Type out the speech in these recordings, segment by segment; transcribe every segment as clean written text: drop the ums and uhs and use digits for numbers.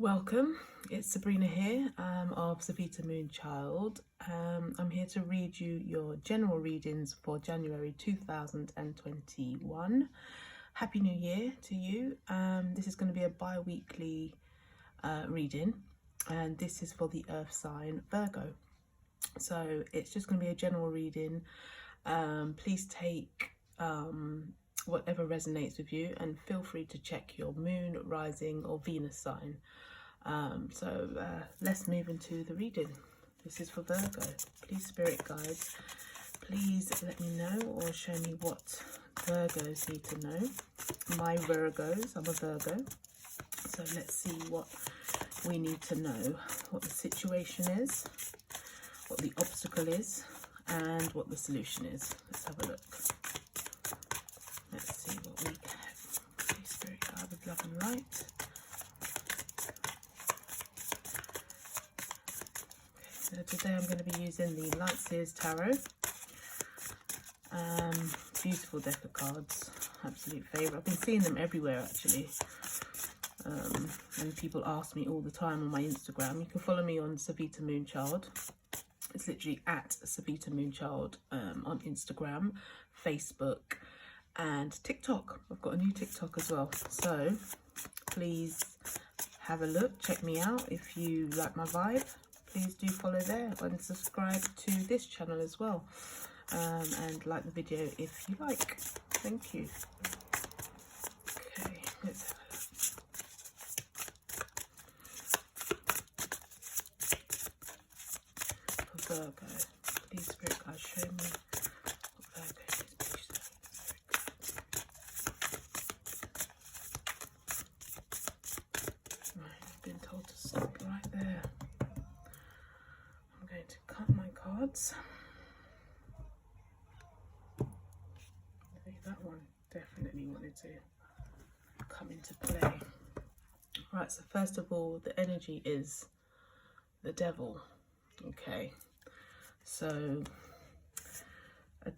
Welcome, it's Sabrina here of Savita Moonchild. I'm here to read you your general readings for January 2021. Happy New Year to you. This is going to be a bi-weekly reading, and this is for the earth sign Virgo. So it's just going to be a general reading. Please take whatever resonates with you, and feel free to check your moon, rising or Venus sign. Let's move into the reading. This is for Virgo. Please, spirit guides, please let me know or show me what Virgos need to know. My Virgos, I'm a Virgo. So let's see what we need to know, what the situation is, what the obstacle is, and what the solution is. Let's have a look. Let's see what we get. Please, spirit guide with love and light. So today I'm going to be using the Light Seers Tarot. Beautiful deck of cards, absolute favourite. I've been seeing them everywhere actually. And people ask me all the time on my Instagram. You can follow me on Savita Moonchild. It's literally at Savita Moonchild on Instagram, Facebook and TikTok. I've got a new TikTok as well. So please have a look, check me out. If you like my vibe, please do follow there and subscribe to this channel as well, and like the video if you like. Thank you. Okay, let's have a look. For Virgo, please, spirit guide, show me what Virgo is. Please, right, I've been told to stop right there. I'm going to cut my cards. I think that one definitely wanted to come into play. Right, so first of all, the energy is the devil. Okay, so a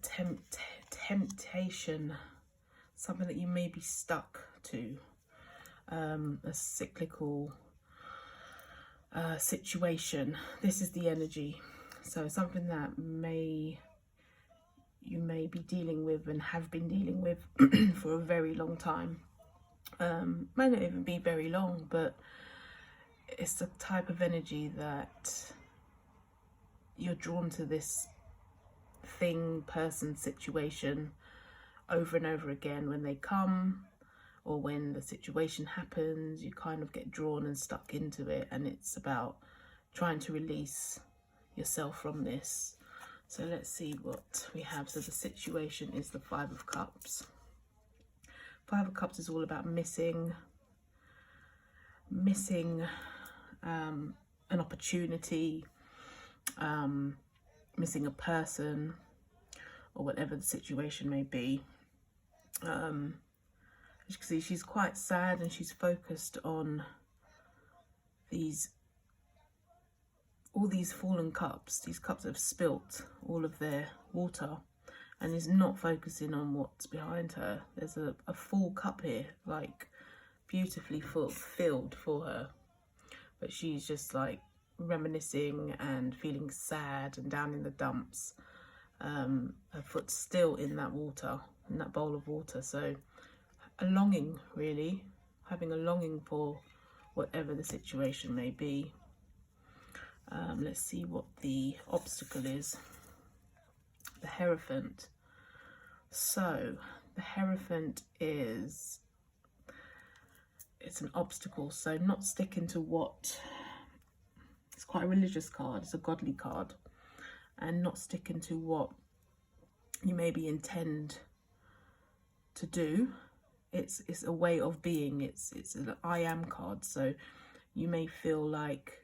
temptation, something that you may be stuck to, a cyclical situation. This is the energy. So something that you may be dealing with and have been dealing with for a very long time. Might not even be very long, but it's the type of energy that you're drawn to this thing, person, situation over and over again. When they come or when the situation happens, you kind of get drawn and stuck into it, and it's about trying to release yourself from this. So let's see what we have. So the situation is the Five of Cups. Five of Cups is all about missing an opportunity, missing a person, or whatever the situation may be. As you can see, she's quite sad and she's focused on all these fallen cups, these cups that have spilt all of their water, and is not focusing on what's behind her. There's a full cup here, like beautifully filled for her, but she's just like reminiscing and feeling sad and down in the dumps. Her foot's still in that water, in that bowl of water. So a longing, really, having a longing for whatever the situation may be. Let's see what the obstacle is. The Hierophant. So the Hierophant it's an obstacle. So not sticking to what, it's quite a religious card, it's a godly card, and not sticking to what you maybe intend to do. It's a way of being. It's an I am card. So you may feel like,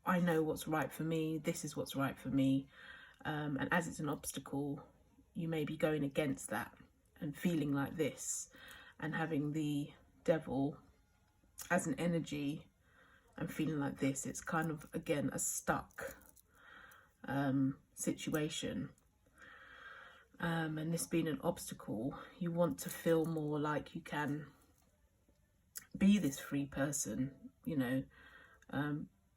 I know what's right for me, this is what's right for me, and as it's an obstacle, you may be going against that and feeling like this, and having the devil as an energy and feeling like this. It's kind of, again, a stuck situation. And this being an obstacle, you want to feel more like you can be this free person you know,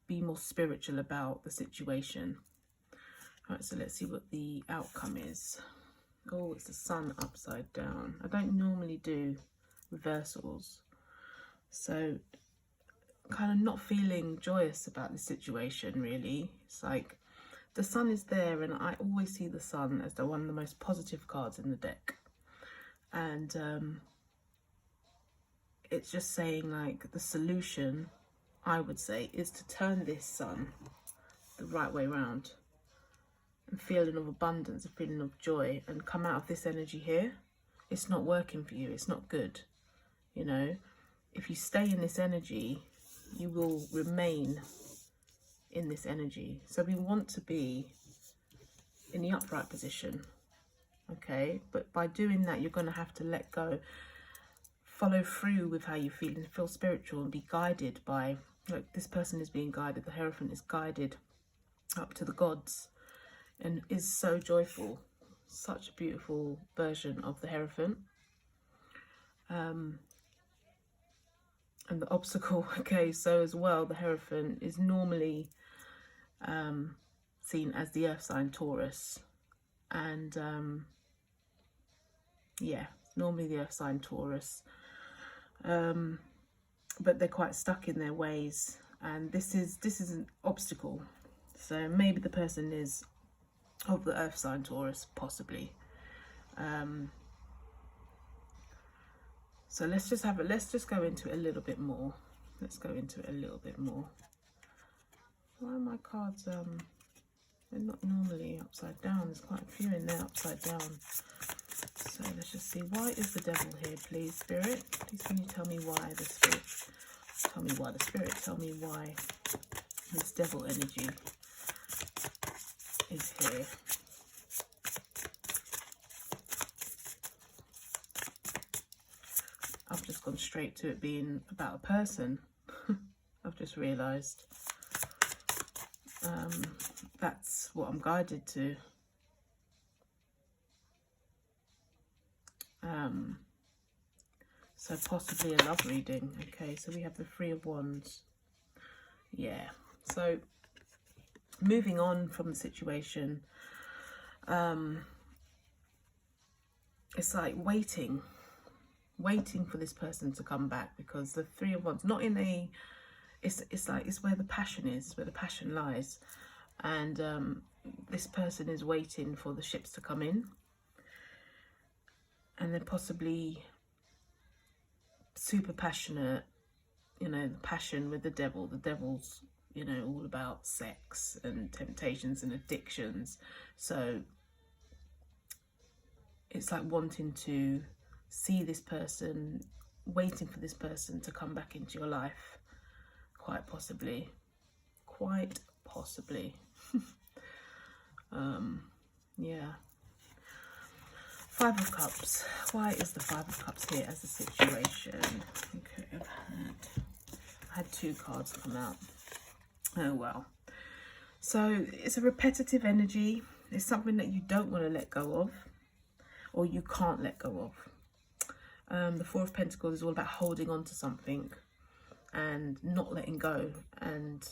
be more spiritual about the situation. All right, so let's see what the outcome is. Oh, it's the sun upside down. I don't normally do reversals, so kind of not feeling joyous about the situation, really. It's like the sun is there, and I always see the sun as one of the most positive cards in the deck. And it's just saying, like, the solution, I would say, is to turn this sun the right way around. A feeling of abundance, a feeling of joy, and come out of this energy here. It's not working for you. It's not good. You know, if you stay in this energy, you will remain in this energy. So we want to be in the upright position, okay? But by doing that, you're going to have to let go, follow through with how you feel, and feel spiritual and be guided by, like, this person is being guided. The Hierophant is guided up to the gods and is so joyful. Such a beautiful version of the Hierophant. And the obstacle, okay, so as well, the Hierophant is normally seen as the earth sign Taurus. And yeah, normally the earth sign Taurus. But they're quite stuck in their ways, and this is an obstacle. So maybe the person is of the earth sign Taurus, possibly. So let's just go into it a little bit more. Let's go into it a little bit more. Why are my cards, they're not normally upside down. There's quite a few in there upside down. So let's just see. Why is the devil here, please, Spirit? Please can you tell me why the Spirit? Tell me why the Spirit. Tell me why this devil energy is here. I've just gone straight to it being about a person. I've just realised. That's what I'm guided to. So possibly a love reading. Okay, so we have the Three of Wands. Yeah, so moving on from the situation, it's like waiting for this person to come back, because the Three of Wands, not in a, it's like, it's where the passion is, where the passion lies. And this person is waiting for the ships to come in, and they're possibly super passionate, you know, the passion with the devil. The devil's, you know, all about sex and temptations and addictions. So it's like wanting to see this person, waiting for this person to come back into your life, quite possibly. Yeah. Five of Cups. Why is the Five of Cups here as a situation? Okay, I had two cards come out. Oh well. So it's a repetitive energy. It's something that you don't want to let go of, or you can't let go of. The Four of Pentacles is all about holding on to something and not letting go, and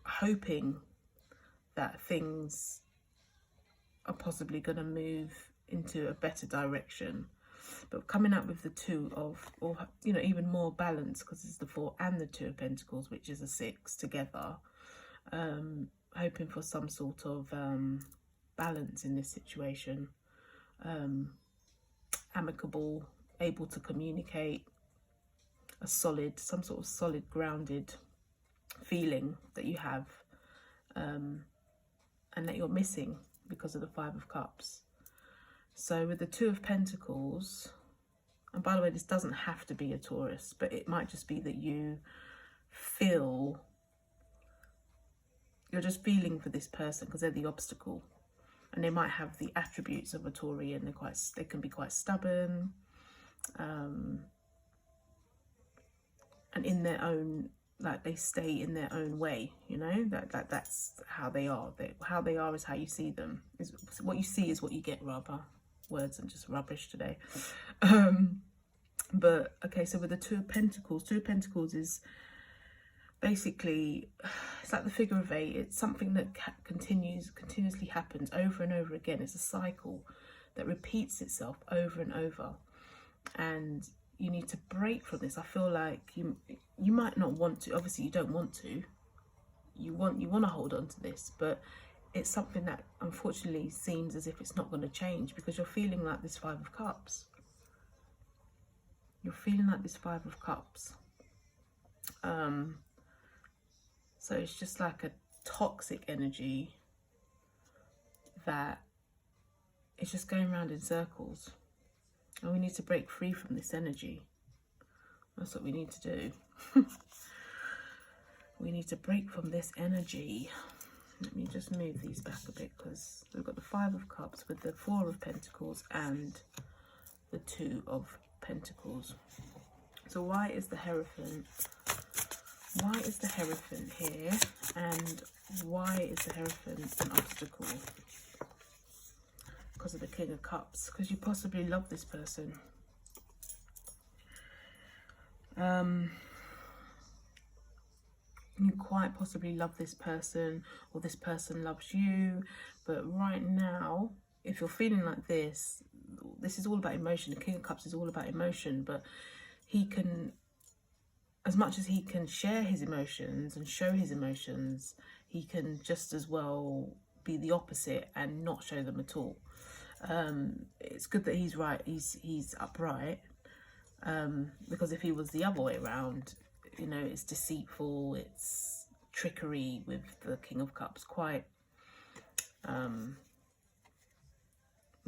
hoping that things are possibly going to move into a better direction. But coming up with the Two of, or, you know, even more balance, because it's the Four and the Two of Pentacles, which is a Six together. Hoping for some sort of balance in this situation. Amicable, able to communicate, some sort of solid, grounded feeling that you have, and that you're missing because of the Five of Cups. So with the Two of Pentacles, and by the way, this doesn't have to be a Taurus, but it might just be that you feel, you're just feeling for this person because they're the obstacle, and they might have the attributes of a Taurian. They can be quite stubborn, and in their own, like, they stay in their own way, you know, that's how they are. How they are is how you see them. Is what you see is what you get, rather. Words are just rubbish today. But okay, so with the Two of Pentacles is basically, it's like the figure of 8. It's something that continuously happens over and over again. It's a cycle that repeats itself over and over, and you need to break from this. I feel like you might not want to. Obviously, you don't want to. You want to hold on to this, but it's something that unfortunately seems as if it's not going to change, because you're feeling like this Five of Cups. You're feeling like this Five of Cups. So it's just like a toxic energy that is just going around in circles. And we need to break free from this energy. That's what we need to do. We need to break from this energy. Let me just move these back a bit, because we've got the Five of Cups with the Four of Pentacles and the Two of Pentacles. So why is the Hierophant? Why is the Hierophant here? And why is the Hierophant an obstacle? Because of the King of Cups. Because you possibly love this person. You quite possibly love this person, or this person loves you. But right now, if you're feeling like this is all about emotion. The King of Cups is all about emotion, but he can, as much as he can share his emotions and show his emotions, he can just as well be the opposite and not show them at all. It's good that he's right, he's upright, because if he was the other way around, you know, it's deceitful, it's trickery with the King of Cups, quite,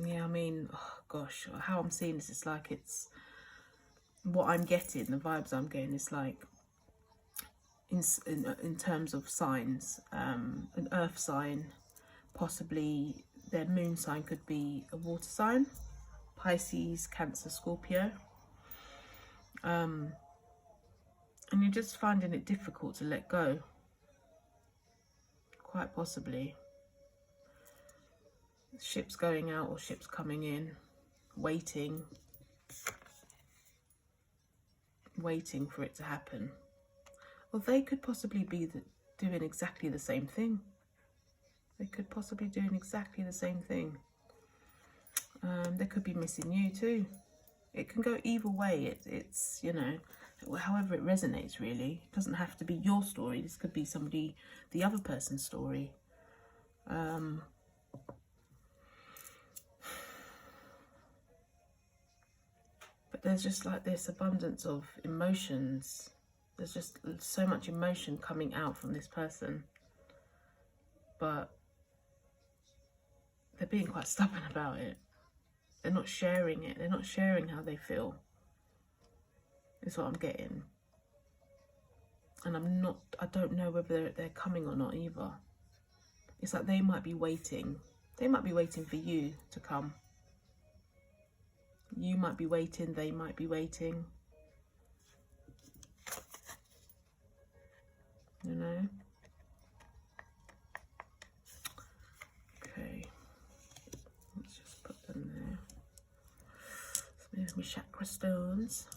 yeah, I mean, oh gosh, how I'm seeing this, it's like it's, what I'm getting, the vibes I'm getting, is like, in terms of signs, an earth sign, possibly their moon sign could be a water sign, Pisces, Cancer, Scorpio, and you're just finding it difficult to let go, quite possibly. Ships going out or ships coming in, waiting for it to happen. Well, they could possibly be doing exactly the same thing. They could possibly be doing exactly the same thing. They could be missing you too. It can go either way. It's, you know, however it resonates, really. It doesn't have to be your story. This could be somebody, the other person's story. But there's just like this abundance of emotions. There's just so much emotion coming out from this person. But they're being quite stubborn about it. They're not sharing it. They're not sharing how they feel. Is what I'm getting. And I don't know whether they're coming or not either. It's like they might be waiting. They might be waiting for you to come. You might be waiting, they might be waiting. You know? Okay. Let's just put them there. Let's move my chakra stones.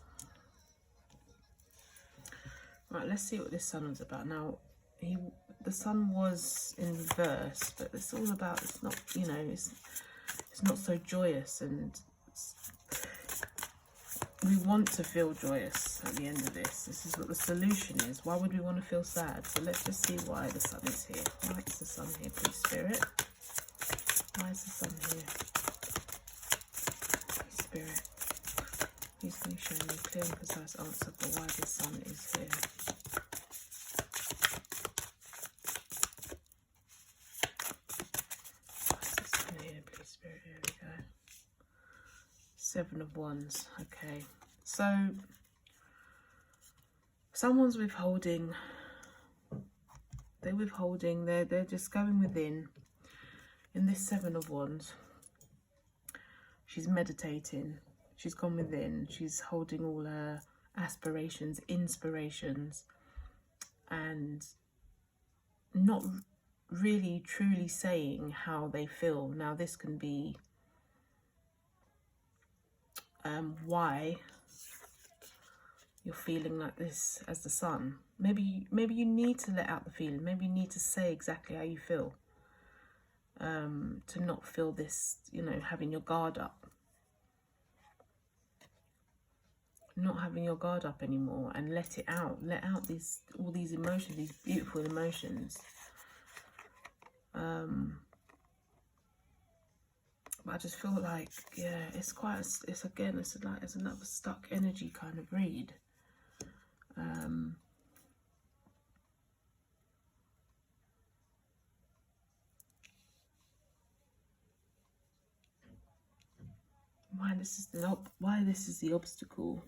Right, let's see what this sun was about. Now, the sun was in reverse, but it's all about, it's not, you know, it's not so joyous, and we want to feel joyous at the end of this. This is what the solution is. Why would we want to feel sad? So let's just see why the sun is here. Why is the sun here, please, Spirit? Why is the sun here? Please, Spirit. Please can you show me a clear and precise answer for why the sun is here? Why is the sun here, please, Spirit? Here we go. Seven of Wands. Okay, so someone's withholding. They're withholding. They're just going within. In this Seven of Wands, she's meditating. She's gone within. She's holding all her aspirations, inspirations, and not really truly saying how they feel. Now, this can be why you're feeling like this as the Sun. Maybe you need to let out the feeling. Maybe you need to say exactly how you feel. To not feel this, you know, having your guard up. Not having your guard up anymore, and let it out. Let out all these emotions, these beautiful emotions. But I just feel like, yeah, it's another stuck energy kind of read. Why this is the obstacle?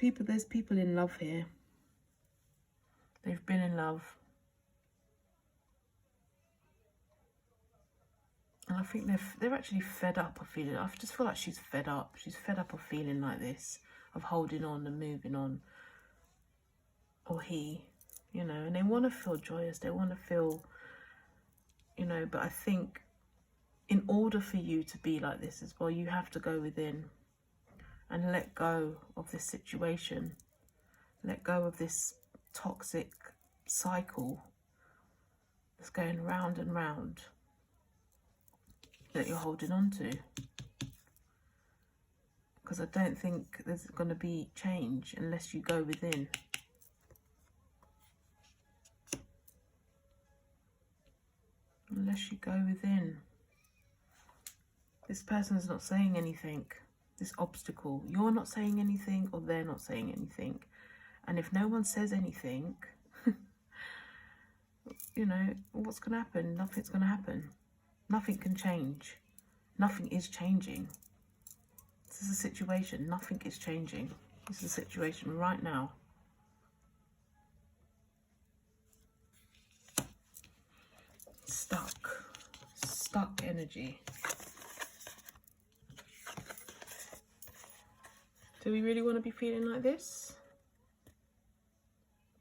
There's people in love here. They've been in love. And I think they're actually fed up of feeling. I just feel like she's fed up. She's fed up of feeling like this, of holding on and moving on. Or he, you know, and they want to feel joyous. They want to feel, you know, but I think in order for you to be like this as well, you have to go within and let go of this situation. Let go of this toxic cycle that's going round and round that you're holding on to. Because I don't think there's going to be change unless you go within. Unless you go within. This person's not saying anything. This obstacle. You're not saying anything, or they're not saying anything. And if no one says anything, you know, what's going to happen? Nothing's going to happen. Nothing can change. Nothing is changing. This is a situation. Nothing is changing. This is a situation right now. Stuck energy. Do we really want to be feeling like this?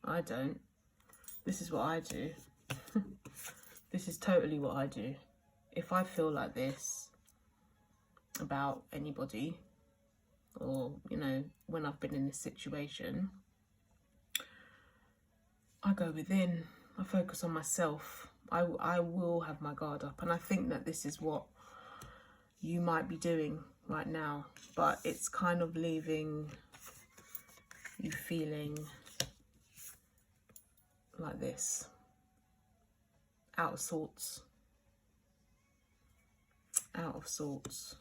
I don't. This is what I do. This is totally what I do. If I feel like this about anybody, or, you know, when I've been in this situation, I go within. I focus on myself. I will have my guard up. And I think that this is what you might be doing right now. But it's kind of leaving you feeling like this. Out of sorts. Out of sorts.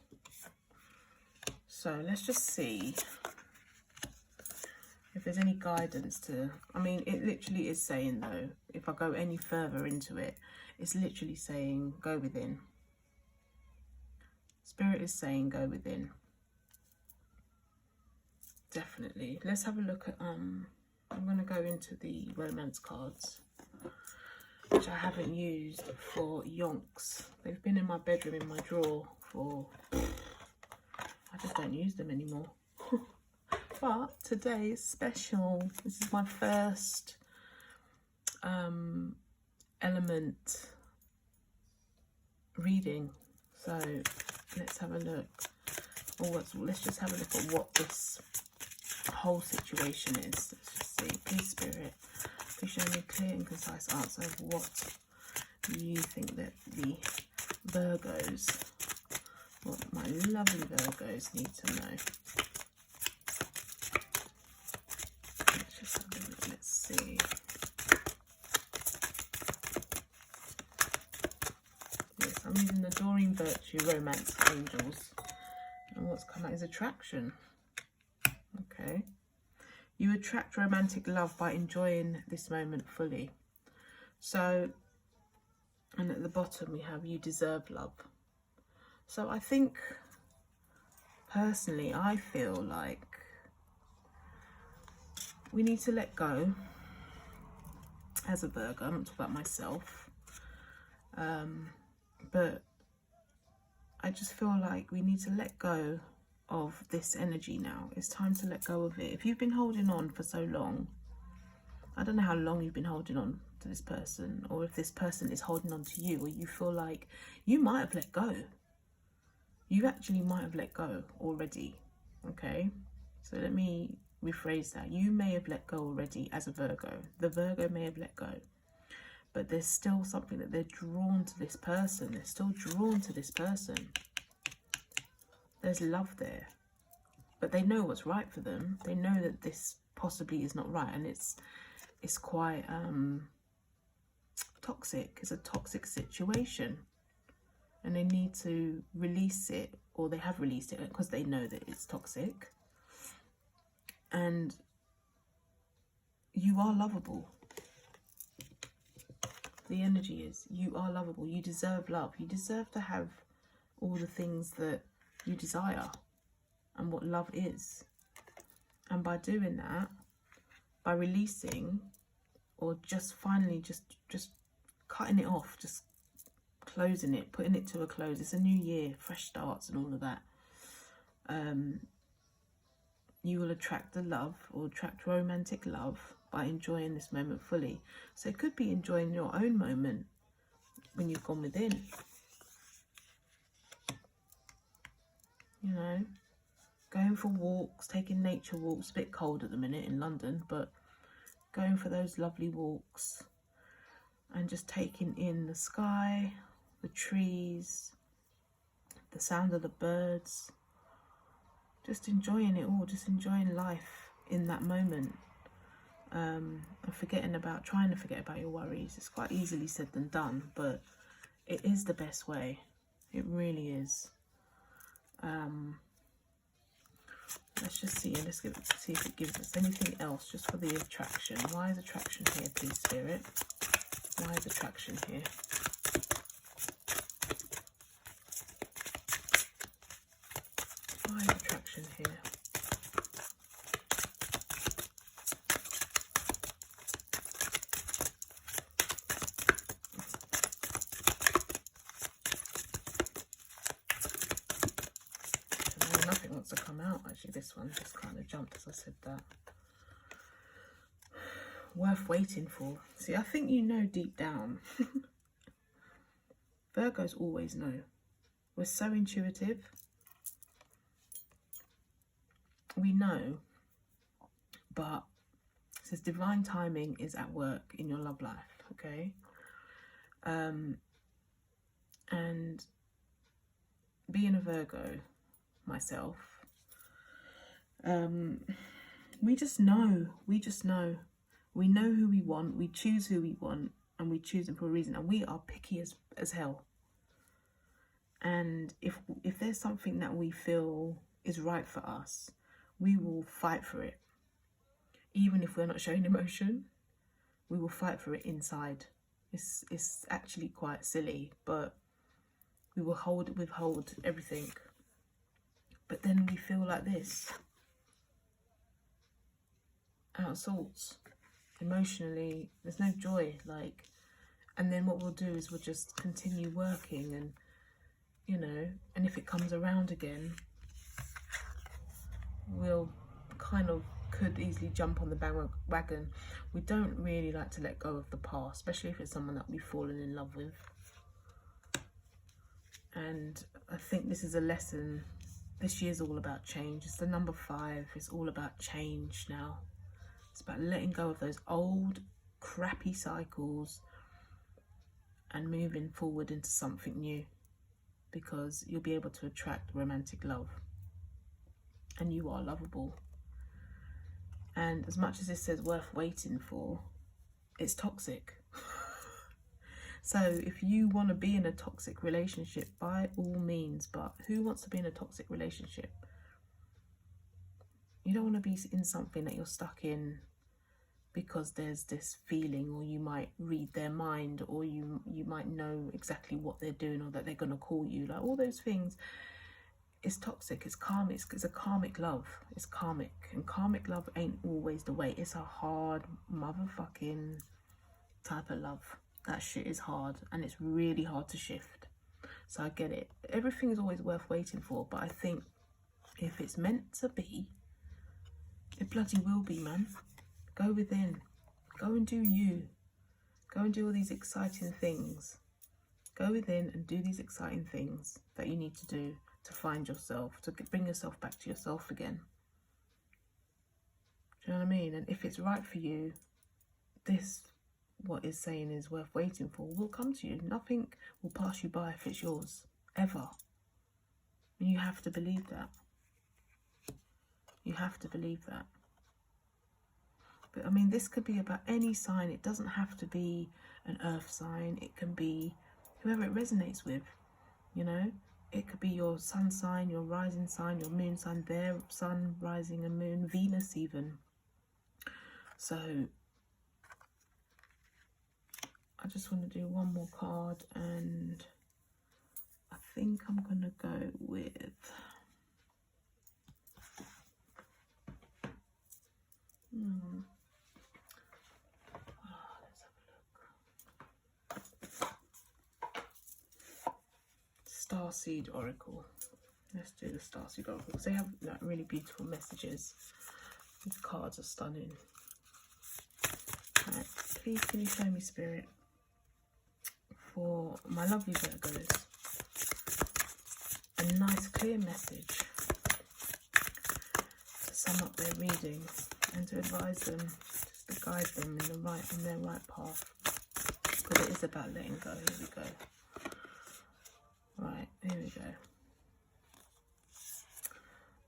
So let's just see if there's any guidance to... I mean, it literally is saying, though, if I go any further into it, it's literally saying, go within. Spirit is saying, go within. Definitely. Let's have a look at... I'm going to go into the romance cards, which I haven't used for yonks. They've been in my bedroom, in my drawer, for... I just don't use them anymore. But today is special. This is my first element reading. So let's have a look. Let's just have a look at what this whole situation is. Let's just see. Please, Spirit, please show me a clear and concise answer of what you think that the Virgos, what my lovely Virgos need to know. Let's just have a look. Let's see. Yes, I'm using the Doreen Virtue Romance Angels. And what's come out is attraction. Okay. You attract romantic love by enjoying this moment fully. So, and at the bottom we have you deserve love. So I think, personally, I feel like we need to let go as a Virgo. I'm not talking about myself. But I just feel like we need to let go of this energy now. It's time to let go of it. If you've been holding on for so long, I don't know how long you've been holding on to this person, or if this person is holding on to you, or you feel like you might have let go. You actually might have let go already, okay? So let me rephrase that. You may have let go already as a Virgo. The Virgo may have let go. But there's still something that they're drawn to this person. They're still drawn to this person. There's love there. But they know what's right for them. They know that this possibly is not right. And it's quite toxic. It's a toxic situation. And they need to release it. Or they have released it because they know that it's toxic. And you are lovable. The energy is, you are lovable. You deserve love. You deserve to have all the things that you desire and what love is. And by doing that, by releasing, or just finally just cutting it off, just closing it, putting it to a close. It's a new year, fresh starts and all of that. You will attract the love, or attract romantic love, by enjoying this moment fully. So it could be enjoying your own moment when you've gone within. You know, going for walks, taking nature walks. A bit cold at the minute in London, but going for those lovely walks and just taking in the sky, the trees, the sound of the birds. Just enjoying it all, just enjoying life in that moment. And trying to forget about your worries. It's quite easily said than done, but it is the best way. It really is. Let's just see, and see if it gives us anything else just for the attraction. Why is attraction here, please, Spirit? Why is attraction here? Why is attraction here? Nothing wants to come out, actually. This one just kind of jumped as I said that. Worth waiting for. See, I think you know deep down. Virgos always know. We're so intuitive. We know, but it says divine timing is at work in your love life, okay? And being a Virgo myself, we just know. We know who we want, we choose who we want, and we choose them for a reason, and we are picky as hell. And if there's something that we feel is right for us, we will fight for it. Even if we're not showing emotion, we will fight for it inside. It's actually quite silly, but we will withhold everything. But then we feel like this, out of sorts, emotionally. There's no joy, and then what we'll do is we'll just continue working, and and if it comes around again, we'll could easily jump on the bandwagon. We don't really like to let go of the past, especially if it's someone that we've fallen in love with. And I think this is a lesson. This year's all about change. It's the number 5. It's all about change now. It's about letting go of those old crappy cycles and moving forward into something new, because you'll be able to attract romantic love, and you are lovable. And as much as this says worth waiting for, it's toxic. So if you want to be in a toxic relationship, by all means, but who wants to be in a toxic relationship? You don't want to be in something that you're stuck in because there's this feeling, or you might read their mind, or you might know exactly what they're doing, or that they're going to call you, like all those things. It's toxic, it's karmic, it's a karmic love. It's karmic, and karmic love ain't always the way. It's a hard motherfucking type of love. That shit is hard, and it's really hard to shift. So I get it. Everything is always worth waiting for, but I think if it's meant to be, it bloody will be, man. Go within. Go and do you. Go and do all these exciting things. Go within and do these exciting things that you need to do to find yourself, to bring yourself back to yourself again. Do you know what I mean? And if it's right for you, this, what is saying is worth waiting for, will come to you. Nothing will pass you by if it's yours, ever. And you have to believe that. You have to believe that. But I mean, this could be about any sign. It doesn't have to be an earth sign. It can be whoever it resonates with, you know. It could be your sun sign, your rising sign, your moon sign, their sun, rising and moon, Venus even. So I just want to do one more card, and I think I'm going to go with... let's have a look. Starseed Oracle. Let's do the Starseed Oracle because they have like really beautiful messages. These cards are stunning. Right, please can you show me, Spirit, for my lovely Virgos, a nice clear message to sum up their reading and to advise them, just to guide them in their right path, because it is about letting go. Here we go. Right, here we go.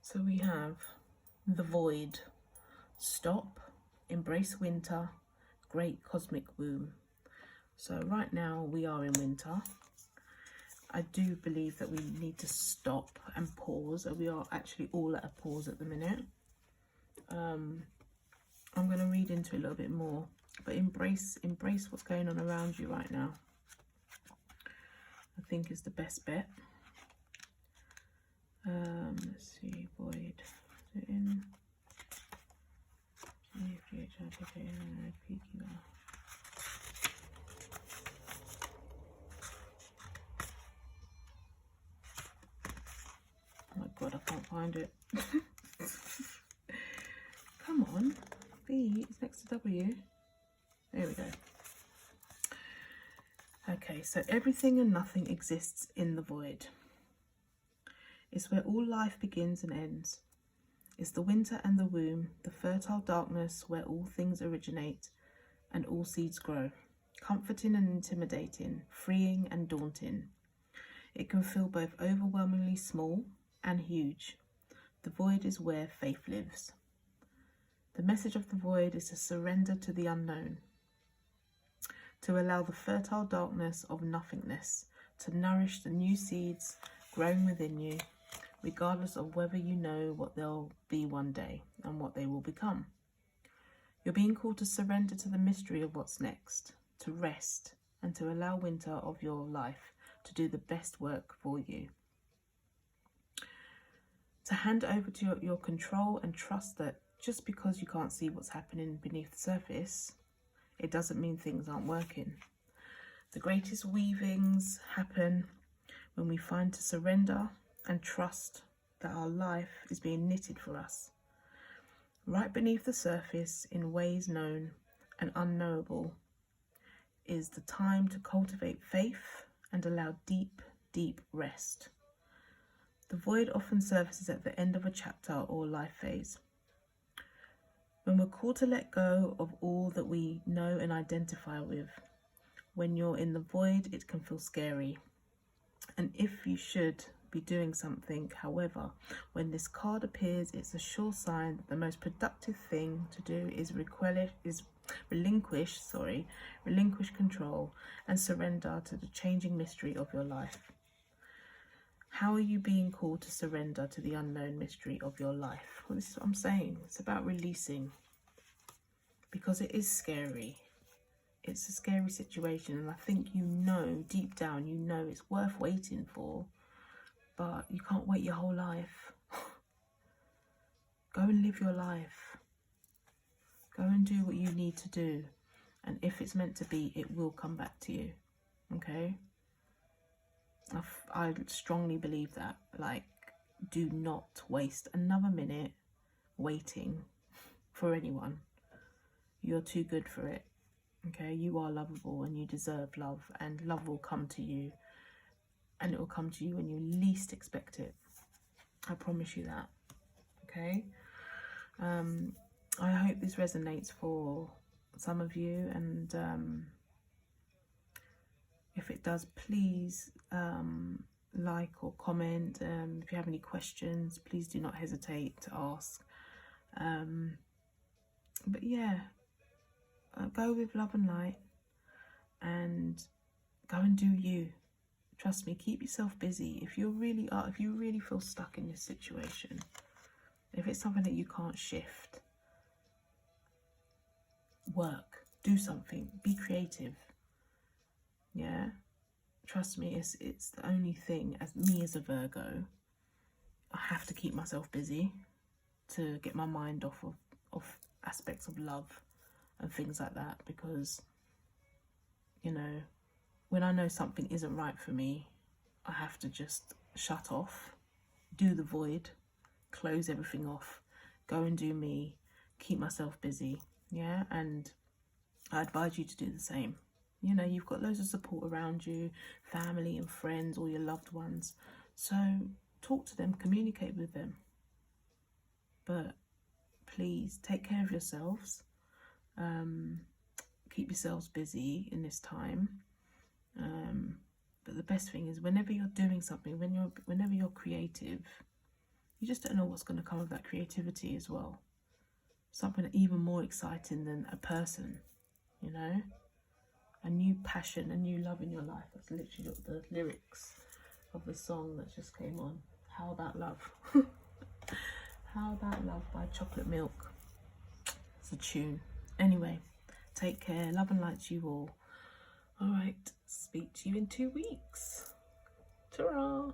So we have the void, stop, embrace winter, great cosmic womb. So right now we are in winter. I do believe that we need to stop and pause. We are actually all at a pause at the minute. I'm going to read into it a little bit more, but embrace what's going on around you right now. I think is the best bet. Let's see, void. Is it in? Oh my god, I can't find it. Come on, B is next to W. There we go. Okay, so everything and nothing exists in the void. It's where all life begins and ends. It's the winter and the womb, the fertile darkness where all things originate and all seeds grow. Comforting and intimidating, freeing and daunting. It can feel both overwhelmingly small and huge. The void is where faith lives. The message of the void is to surrender to the unknown, to allow the fertile darkness of nothingness to nourish the new seeds growing within you, regardless of whether you know what they'll be one day and what they will become. You're being called to surrender to the mystery of what's next, to rest, and to allow winter of your life to do the best work for you. To hand over to your control and trust that just because you can't see what's happening beneath the surface, it doesn't mean things aren't working. The greatest weavings happen when we find to surrender and trust that our life is being knitted for us. Right beneath the surface, in ways known and unknowable, is the time to cultivate faith and allow deep, deep rest. The void often surfaces at the end of a chapter or life phase. When we're called to let go of all that we know and identify with, when you're in the void, it can feel scary. And if you should be doing something, however, when this card appears, it's a sure sign that the most productive thing to do is relinquish control and surrender to the changing mystery of your life. How are you being called to surrender to the unknown mystery of your life? Well, this is what I'm saying. It's about releasing, because it is scary. It's a scary situation, and I think you know, deep down, you know it's worth waiting for, but you can't wait your whole life. Go and live your life. Go and do what you need to do, and if it's meant to be, it will come back to you, okay? I strongly believe that. Like, do not waste another minute waiting for anyone. You're too good for it, okay? You are lovable and you deserve love, and love will come to you, and it will come to you when you least expect it. I promise you that, okay? I hope this resonates for some of you, and if it does, please like or comment. If you have any questions, please do not hesitate to ask. But yeah, go with love and light, and go and do you. Trust me, keep yourself busy. If you really feel stuck in this situation, if it's something that you can't shift, work, do something, be creative. Yeah, trust me, it's the only thing. As me as a Virgo, I have to keep myself busy to get my mind off of aspects of love and things like that, because, you know, when I know something isn't right for me, I have to just shut off, do the void, close everything off, go and do me, keep myself busy. Yeah, and I advise you to do the same. You know, you've got loads of support around you, family and friends, all your loved ones. So talk to them, communicate with them. But please take care of yourselves. Keep yourselves busy in this time. But the best thing is, whenever you're doing something, whenever you're creative, you just don't know what's going to come of that creativity as well. Something even more exciting than a person, you know? A new passion, a new love in your life. That's literally the lyrics of the song that just came on. How About Love? How About Love by Chocolate Milk. It's a tune. Anyway, take care. Love and light to you all. All right, speak to you in 2 weeks. Ta-ra!